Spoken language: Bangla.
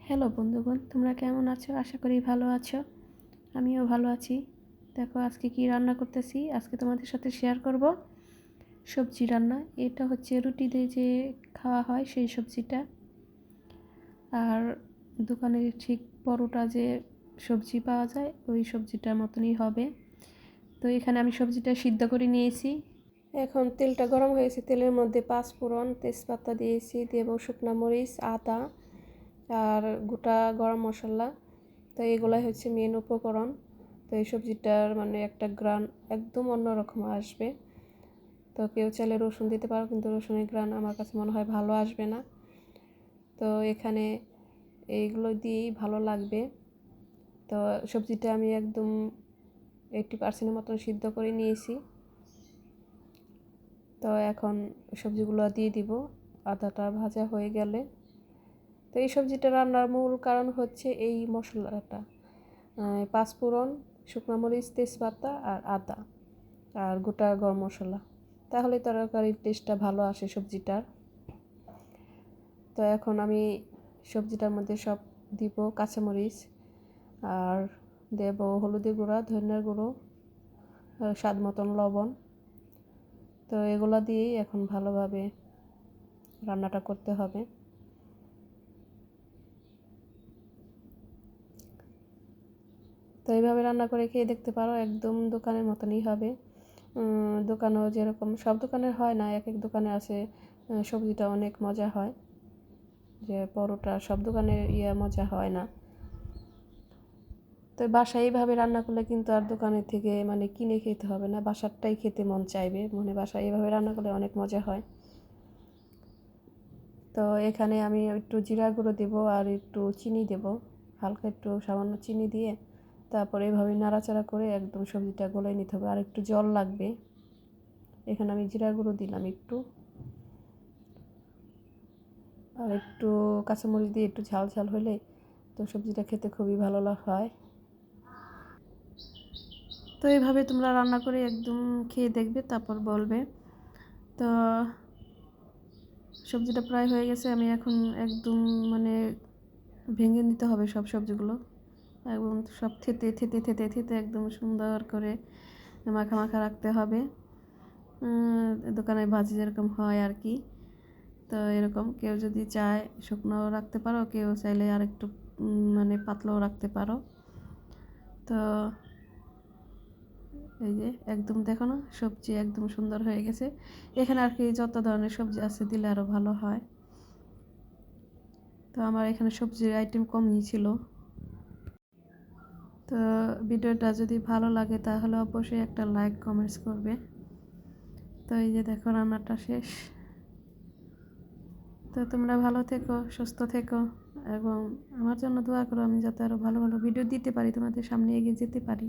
হ্যালো বন্ধুগণ, তোমরা কেমন আছো? আশা করি ভালো আছো। আমিও ভালো আছি। দেখো আজকে কি রান্না করতেছি, আজকে তোমাদের সাথে শেয়ার করব সবজি রান্না। এটা হচ্ছে রুটি দিয়ে যে খাওয়া হয় সেই সবজিটা, আর দোকানে ঠিক পরোটা যে সবজি পাওয়া যায় ওই সবজিটার মতনই হবে। তো এখানে আমি সবজিটা সিদ্ধ করে নিয়েছি। এখন তেলটা গরম হয়েছে, তেলের মধ্যে পাঁচফোড়ন, তেজপাতা দিয়েছি, দেব শুকনা মরিচ, আদা আর গোটা গরম মশলা। তো এগুলাই হচ্ছে মেন উপকরণ। তো এই সবজিটার মানে একটা গ্রান একদম অন্যরকম আসবে। তো কেউ চাইলে রসুন দিতে পারো, কিন্তু রসুনের গ্রান আমার কাছে মনে হয় ভালো আসবে না। তো এখানে এইগুলো দিয়েই ভালো লাগবে। তো সবজিটা আমি একদম 80% মতন সিদ্ধ করে নিয়েছি। তো এখন সবজিগুলো দিয়ে দিব আদাটা ভাজা হয়ে গেলে। তো এই সবজিটা রান্নার মূল কারণ হচ্ছে এই মশলাটা, পাঁচফোড়ন, শুকনো মরিচ, তেজপাতা আর আদা আর গোটা গরম মশলা। তাহলে তরকারির টেস্টটা ভালো আসে সবজিটার। তো এখন আমি সবজিটার মধ্যে সব দিব কাঁচামরিচ, আর দেব হলুদের গুঁড়া, ধনিয়ার গুঁড়ো, স্বাদ মতন লবণ। তো এগুলো দিয়েই এখন ভালোভাবে রান্নাটা করতে হবে। তো এইভাবে রান্না করে খেয়ে দেখতে পারো, একদম দোকানের মতনই হবে। দোকানেও যেরকম, সব দোকানের হয় না, এক এক দোকানে আছে সবজিটা অনেক মজা হয়, যে পরোটা সব দোকানে মজা হয় না। তো বাসায় এইভাবে রান্না করলে কিন্তু আর দোকানের থেকে মানে কিনে খেতে হবে না, বাসারটাই খেতে মন চাইবে, মানে বাসায় এইভাবে রান্না করলে অনেক মজা হয়। তো এখানে আমি একটু জিরা গুঁড়ো দেবো আর একটু চিনি দেব, হালকা একটু সামান্য চিনি দিয়ে তারপরে এভাবে নাড়াচাড়া করে একদম সবজিটা গলায় নিতে হবে। আর একটু জল লাগবে। এখানে আমি জিরা গুঁড়ো দিলাম একটু, আর একটু কাঁচামরিচ দিয়ে একটু ঝাল ঝাল হলে তো সবজিটা খেতে খুবই ভালো হয়। তো এইভাবে তোমরা রান্না করে একদম খেয়ে দেখবে, তারপর বলবে। তো সবজিটা প্রায় হয়ে গেছে, আমি এখন একদম মানে ভেঙে নিতে হবে সব সবজিগুলো, এবং সব থেতে থেতে থেতে থেতে একদম সুন্দর করে মাখা মাখা রাখতে হবে, দোকানে ভাজি যেরকম হয় আর কি। তো এরকম কেউ যদি চায় শুকনোও রাখতে পারো, কেউ চাইলে আর একটু মানে পাতলাও রাখতে পারো। তো এই যে একদম দেখো না, সবজি একদম সুন্দর হয়ে গেছে। এখানে আর কি যত ধরনের সবজি আছে দিলে আরও ভালো হয়। তো আমার এখানে সবজির আইটেম কমই ছিল। তো ভিডিওটা যদি ভালো লাগে তাহলে অবশ্যই একটা লাইক কমেন্টস করবে। তো এই যে দেখো রান্নাটা শেষ। তো তোমরা ভালো থেকো, সুস্থ থেকো, এবং আমার জন্য দোয়া করো, আমি যাতে আরও ভালো ভালো ভিডিও দিতে পারি, তোমাদের সামনে এগিয়ে যেতে পারি।